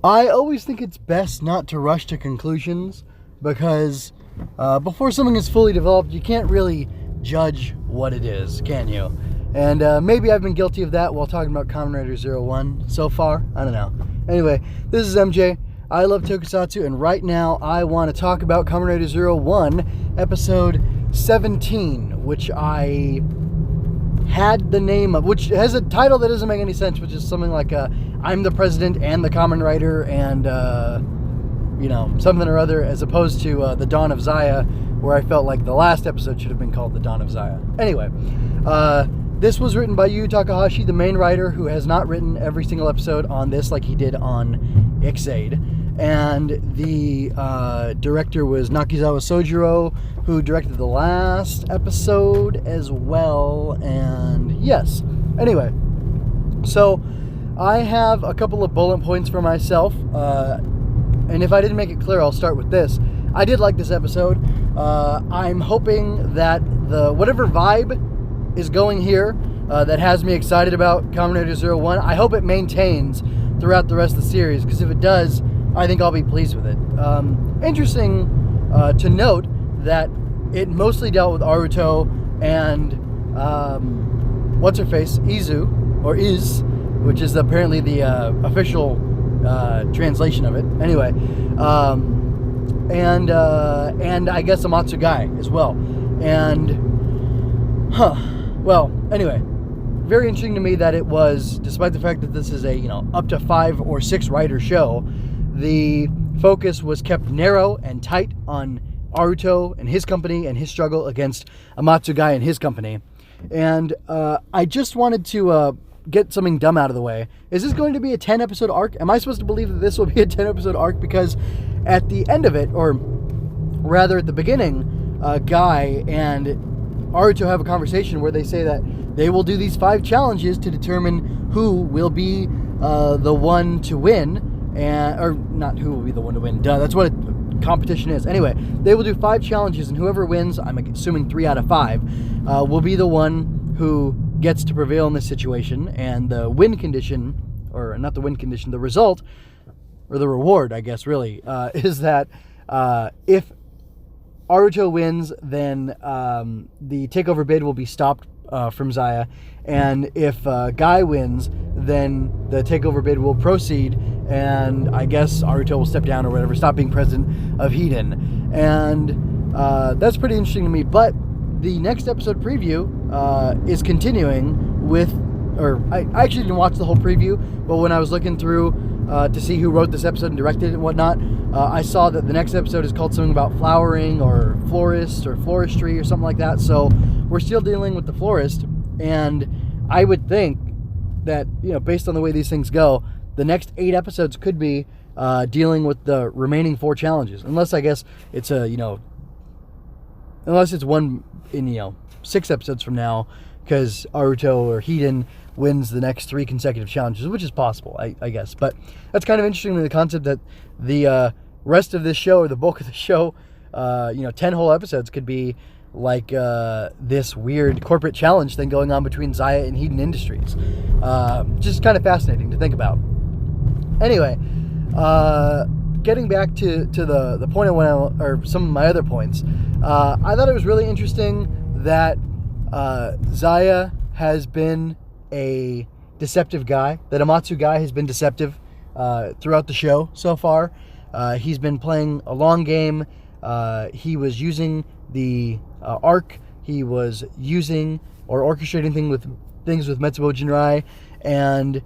I always think it's best not to rush to conclusions because before something is fully developed, you can't really judge what it is, can you? And maybe I've been guilty of that while talking about Kamen Rider Zero-One so far. I don't know. Anyway, this is MJ. I love Tokusatsu, and right now I want to talk about Kamen Rider Zero-One, episode 17, which I had the name of, which has a title that doesn't make any sense, which is something like I'm the President and the Kamen Rider and, something or other, as opposed to The Dawn of Zaya, where I felt like the last episode should have been called The Dawn of Zaya. Anyway, this was written by Yu Takahashi, the main writer, who has not written every single episode on this like he did on Ixaid. And the director was Nakizawa Sojiro, who directed the last episode as well. And yes, anyway, so I have a couple of bullet points for myself. And if I didn't make it clear, I'll start with this. I did like this episode. I'm hoping that whatever vibe is going here that has me excited about Kamen Rider Zero-One, I hope it maintains throughout the rest of the series, because if it does, I think I'll be pleased with it. Interesting to note that it mostly dealt with Aruto and what's-her-face, Izu, or Iz, which is apparently the official translation of it. Anyway, and I guess Amatsu Gai as well. And, well, anyway, very interesting to me that it was, despite the fact that this is a, up to 5 or 6 writer show, the focus was kept narrow and tight on Aruto and his company and his struggle against Amatsu Gai and his company. And I just wanted to get something dumb out of the way. Is this going to be a 10-episode arc? Am I supposed to believe that this will be a 10-episode arc? Because at the end of it, or rather at the beginning, Guy and Aruto have a conversation where they say that they will do these 5 challenges to determine who will be the one to win. Or not who will be the one to win. Duh, that's what a competition is. Anyway, they will do 5 challenges, and whoever wins, I'm assuming 3 out of 5, will be the one who gets to prevail in this situation. And the win condition, or not the win condition, the result, or the reward, I guess, really, is that if Aruto wins, then the takeover bid will be stopped from Zaya, and if Guy wins, then the takeover bid will proceed, and I guess Aruto will step down or whatever, stop being president of Hiden. And that's pretty interesting to me. But the next episode preview is continuing with, or I actually didn't watch the whole preview, but when I was looking through to see who wrote this episode and directed it and whatnot, I saw that the next episode is called something about flowering or florist or floristry or something like that. So we're still dealing with the florist, and I would think that, based on the way these things go, the next 8 episodes could be dealing with the remaining 4 challenges, unless I guess it's unless it's one in 6 episodes from now, because Aruto or Hiden wins the next 3 consecutive challenges, which is possible, I guess. But that's kind of interesting, the concept that the rest of this show, or the bulk of the show, 10 whole episodes could be like this weird corporate challenge thing going on between Zaya and Hiden Industries. Just kind of fascinating to think about. Anyway, getting back to the point I went, or some of my other points, I thought it was really interesting that Zaya has been a deceptive guy, that Amatsu Gai has been deceptive throughout the show so far. He's been playing a long game. He was using the arc. He was using or orchestrating things with Metsubo Jinrai, and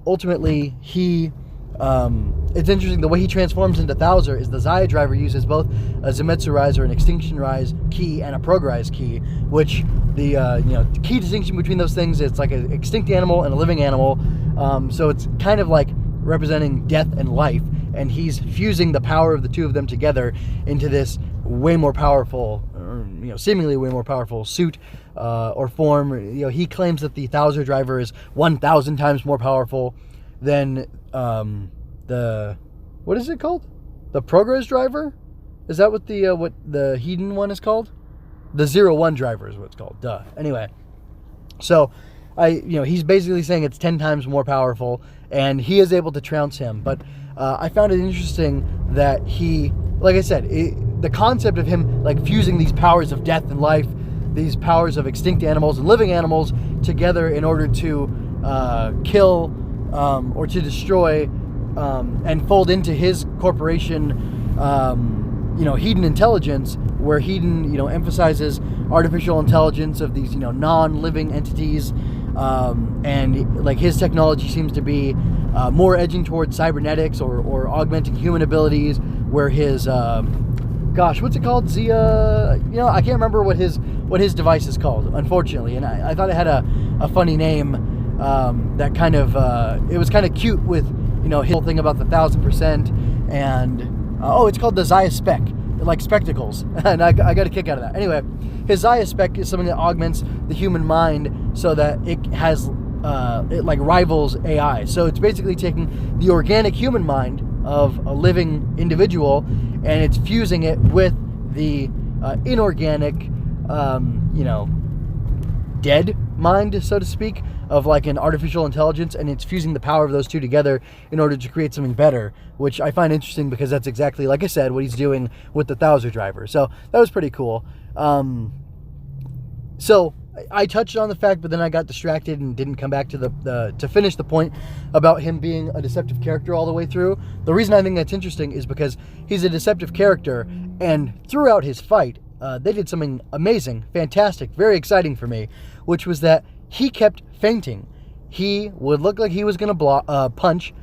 ultimately he it's interesting, the way he transforms into Thouser is the Zaya driver uses both a Zemetsu Rise or an Extinction Rise key and a Progrise key, which the key distinction between those things is it's like an extinct animal and a living animal, so it's kind of like representing death and life, and he's fusing the power of the two of them together into this way more powerful, seemingly way more powerful suit or form. He claims that the Thouser driver is 1,000 times more powerful than what is it called? The Progress driver? Is that what the Hiden one is called? The Zero-One driver is what it's called. Duh. Anyway, so he's basically saying it's 10 times more powerful, and he is able to trounce him. But I found it interesting that he, like I said, the concept of him like fusing these powers of death and life, these powers of extinct animals and living animals together in order to kill or to destroy and fold into his corporation, Hedon Intelligence, where Hedon, emphasizes artificial intelligence of these, non-living entities, and like his technology seems to be more edging towards cybernetics or augmenting human abilities, where his what's it called? Zia, I can't remember what his device is called, unfortunately, and I thought it had a funny name that kind of it was kind of cute with his whole thing about the 1000%, and it's called the Zia Spec, like spectacles, and I got a kick out of that. Anyway, his Zia Spec is something that augments the human mind so that it has it like rivals AI. So it's basically taking the organic human mind of a living individual, and it's fusing it with the inorganic, dead mind, so to speak, of like an artificial intelligence, and it's fusing the power of those two together in order to create something better, which I find interesting because that's exactly, like I said, what he's doing with the Thouser driver. So that was pretty cool. So I touched on the fact, but then I got distracted and didn't come back to to finish the point about him being a deceptive character all the way through. The reason I think that's interesting is because he's a deceptive character, and throughout his fight, they did something amazing, fantastic, very exciting for me, which was that he kept feinting. He would look like he was going to punch,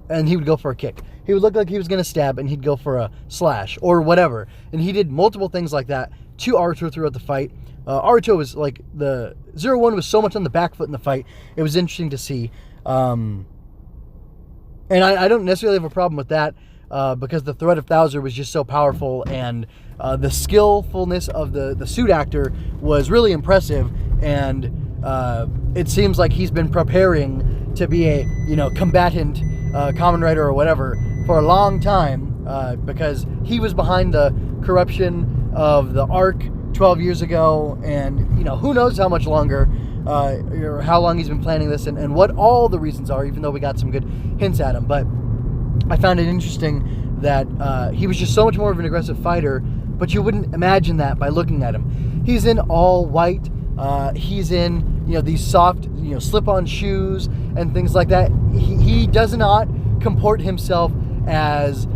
and he would go for a kick. He would look like he was going to stab, and he'd go for a slash or whatever. And he did multiple things like that to Aruto throughout the fight. Aruto was like, the Zero-One was so much on the back foot in the fight. It was interesting to see. And I don't necessarily have a problem with that because the threat of Thouser was just so powerful, and the skillfulness of the suit actor was really impressive. And it seems like he's been preparing to be a combatant Kamen Rider or whatever for a long time, because he was behind the corruption of the Arc 12 years ago, and who knows how much longer, or how long he's been planning this, and what all the reasons are, even though we got some good hints at him. But I found it interesting that he was just so much more of an aggressive fighter, but you wouldn't imagine that by looking at him. He's in all white. He's in these soft slip-on shoes and things like that. He does not comport himself as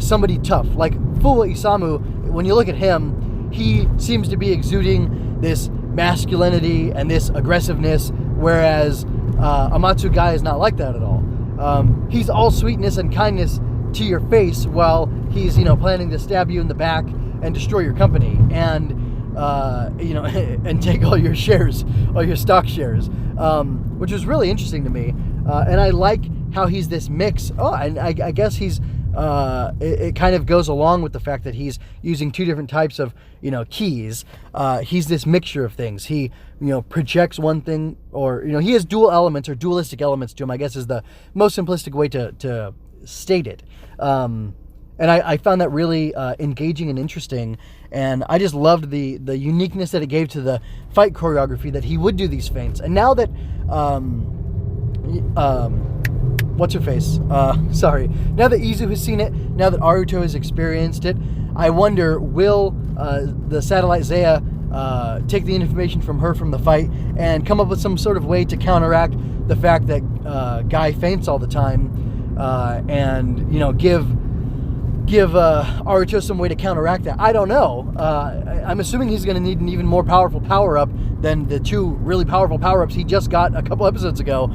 somebody tough. Like Fuwa Isamu, when you look at him, he seems to be exuding this masculinity and this aggressiveness, whereas Amatsu Gai is not like that at all. He's all sweetness and kindness to your face while he's planning to stab you in the back and destroy your company, and and take all your shares, all your stock shares, which was really interesting to me. And I like how he's this mix. And I guess he's it kind of goes along with the fact that he's using two different types of keys. He's this mixture of things. He projects one thing, or he has dual elements or dualistic elements to him, I guess is the most simplistic way to state it. And I found that really engaging and interesting, and I just loved the uniqueness that it gave to the fight choreography, that he would do these feints. And now that what's her face? Sorry. Now that Izu has seen it, now that Aruto has experienced it, I wonder, will the satellite Zaya take the information from her from the fight and come up with some sort of way to counteract the fact that Guy feints all the time, and give Aruto some way to counteract that. I don't know. I'm assuming he's going to need an even more powerful power-up than the two really powerful power-ups he just got a couple episodes ago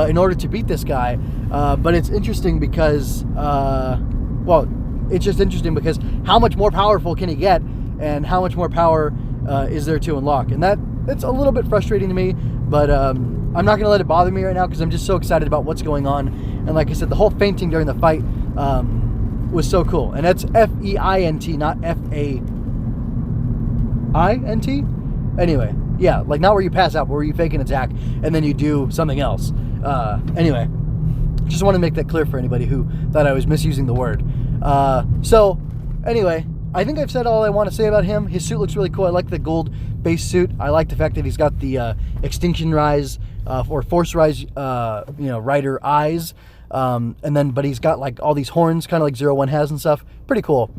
in order to beat this guy. But it's interesting because, it's just interesting because how much more powerful can he get, and how much more power is there to unlock? And that's a little bit frustrating to me, but I'm not going to let it bother me right now because I'm just so excited about what's going on. And like I said, the whole feinting during the fight was so cool. And that's F-E-I-N-T, not F-A-I-N-T? Anyway, yeah, like not where you pass out, but where you fake an attack and then you do something else. Anyway, just want to make that clear for anybody who thought I was misusing the word. So, anyway, I think I've said all I want to say about him. His suit looks really cool. I like the gold base suit. I like the fact that he's got the Extinction Rise or Force Rise, rider eyes. But he's got like all these horns, kind of like Zero-One has and stuff. Pretty cool.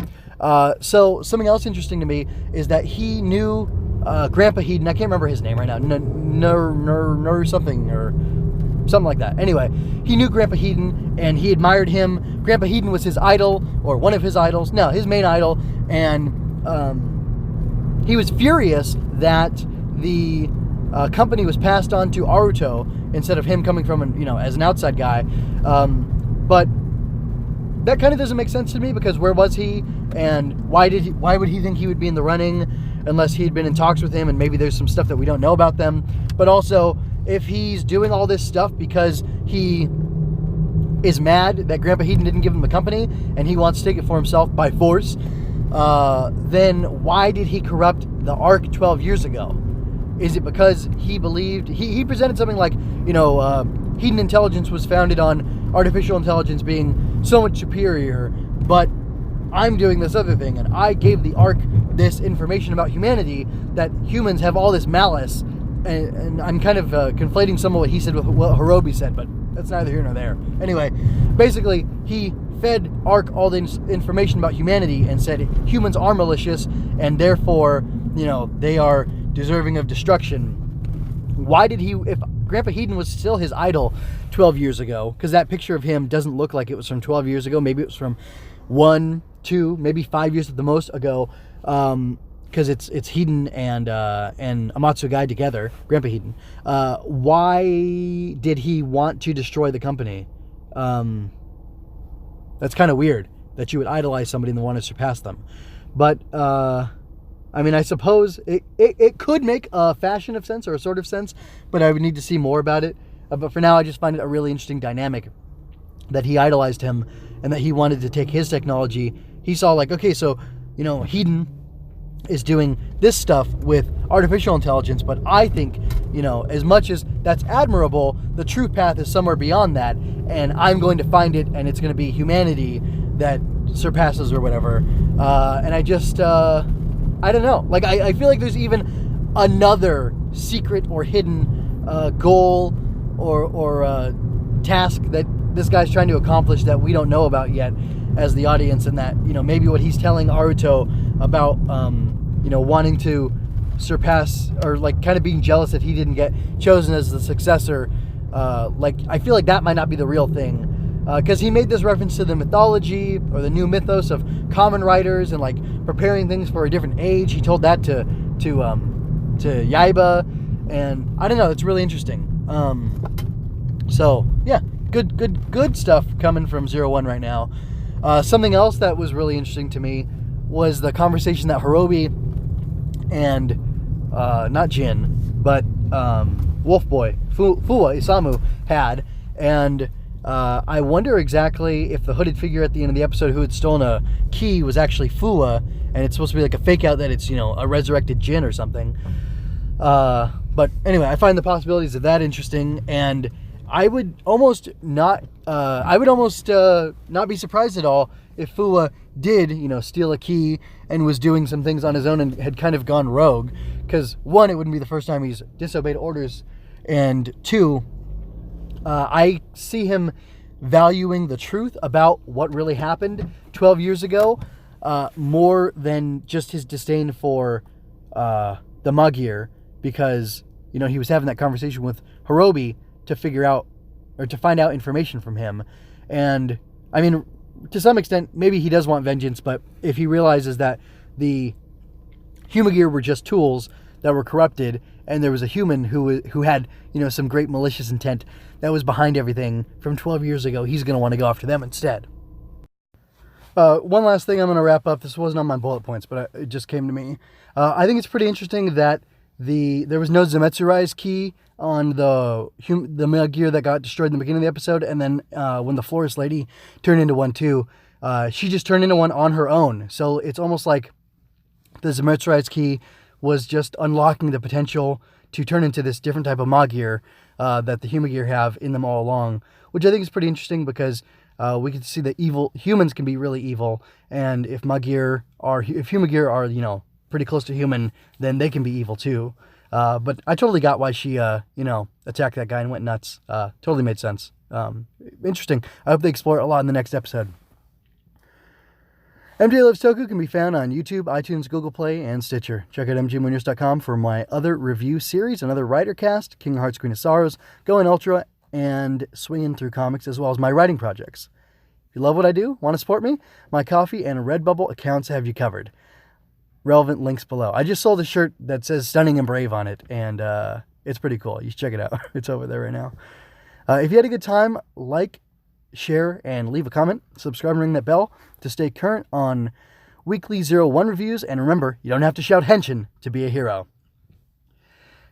So something else interesting to me is that he knew Grandpa Hedon. I can't remember his name right now. Something or something like that. Anyway, he knew Grandpa Hedon and he admired him. Grandpa Hedon was his idol, or one of his idols. No, his main idol. And he was furious that the company was passed on to Aruto instead of him coming from, as an outside guy. But that kind of doesn't make sense to me, because where was he, and why would he think he would be in the running unless he'd been in talks with him, and maybe there's some stuff that we don't know about them. But also, if he's doing all this stuff because he is mad that Grandpa Hedon didn't give him the company and he wants to take it for himself by force, then why did he corrupt the Ark 12 years ago? Is it because he believed, he presented something like, Hedon intelligence was founded on artificial intelligence being so much superior, but I'm doing this other thing, and I gave the Ark this information about humanity, that humans have all this malice, and I'm kind of conflating some of what he said with what Horobi said, but that's neither here nor there. Anyway, basically, he fed Ark all the information about humanity and said humans are malicious, and therefore, they are deserving of destruction. Why did he, if Grandpa Hedon was still his idol 12 years ago, because that picture of him doesn't look like it was from 12 years ago, maybe it was from 1, 2, maybe 5 years at the most ago, because it's Hedon and Amatsu Gai together, Grandpa Hedon. Why did he want to destroy the company? That's kind of weird that you would idolize somebody and then want to surpass them. But I suppose it could make a fashion of sense, or a sort of sense, but I would need to see more about it. But for now, I just find it a really interesting dynamic that he idolized him and that he wanted to take his technology. He saw like, okay, so, Hedon is doing this stuff with artificial intelligence, but I think, as much as that's admirable, the true path is somewhere beyond that, and I'm going to find it, and it's going to be humanity that surpasses or whatever. And I just... I don't know. Like, I feel like there's even another secret or hidden goal or task that this guy's trying to accomplish that we don't know about yet as the audience, and that, maybe what he's telling Aruto about, wanting to surpass, or like kind of being jealous that he didn't get chosen as the successor. I feel like that might not be the real thing. Because he made this reference to the mythology or the new mythos of Kamen Riders and like preparing things for a different age. He told that to Yaiba, and I don't know. It's really interesting. So yeah, good stuff coming from Zero-One right now. Something else that was really interesting to me was the conversation that Horobi and not Jin, but Wolf Boy Fuwa Isamu had, and I wonder exactly if the hooded figure at the end of the episode who had stolen a key was actually Fuwa, and it's supposed to be like a fake out that it's, a resurrected Jin or something. But anyway, I find the possibilities of that interesting, and I would almost not be surprised at all if Fuwa did, steal a key and was doing some things on his own and had kind of gone rogue. Because one, it wouldn't be the first time he's disobeyed orders, and two, I see him valuing the truth about what really happened 12 years ago more than just his disdain for the Magear, because, he was having that conversation with Horobi to figure out, or to find out information from him. And, to some extent, maybe he does want vengeance, but if he realizes that the Humagear were just tools that were corrupted, and there was a human who had, some great malicious intent that was behind everything from 12 years ago, he's going to want to go after them instead. One last thing I'm going to wrap up. This wasn't on my bullet points, but it just came to me. I think it's pretty interesting that there was no Zametsu Rise key on the Magear that got destroyed in the beginning of the episode, and then when the florist lady turned into one too, she just turned into one on her own. So it's almost like the Zametsu Rise key was just unlocking the potential to turn into this different type of Magear that the Humagear have in them all along, which I think is pretty interesting, because we can see that humans can be really evil, and if Humagear are, pretty close to human, then they can be evil too. But I totally got why she, attacked that guy and went nuts. Totally made sense. Interesting. I hope they explore it a lot in the next episode. MJ Loves Toku can be found on YouTube, iTunes, Google Play, and Stitcher. Check out mgmunoz.com for my other review series, another Rider Cast, King of Hearts, Queen of Sorrows, Going Ultra, and Swinging Through Comics, as well as my writing projects. If you love what I do, want to support me, my Ko-fi and Redbubble accounts have you covered. Relevant links below. I just sold a shirt that says Stunning and Brave on it, and it's pretty cool. You should check it out. It's over there right now. If you had a good time, like, share, and leave a comment. Subscribe and ring that bell to stay current on weekly Zero-One reviews. And remember, you don't have to shout henshin to be a hero.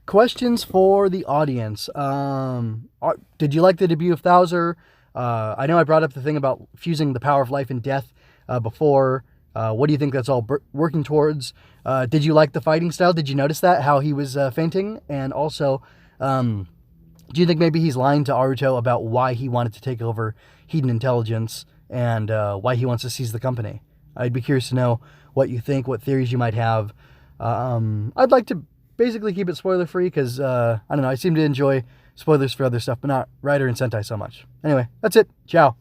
Questions for the audience. Did you like the debut of Thouser? I know I brought up the thing about fusing the power of life and death before. What do you think that's all working towards? Did you like the fighting style? Did you notice that, how he was fainting? And also, do you think maybe he's lying to Aruto about why he wanted to take over Hidden Intelligence and why he wants to seize the company? I'd be curious to know what you think, what theories you might have. I'd like to basically keep it spoiler-free because, I don't know, I seem to enjoy spoilers for other stuff, but not Rider and Sentai so much. Anyway, that's it. Ciao.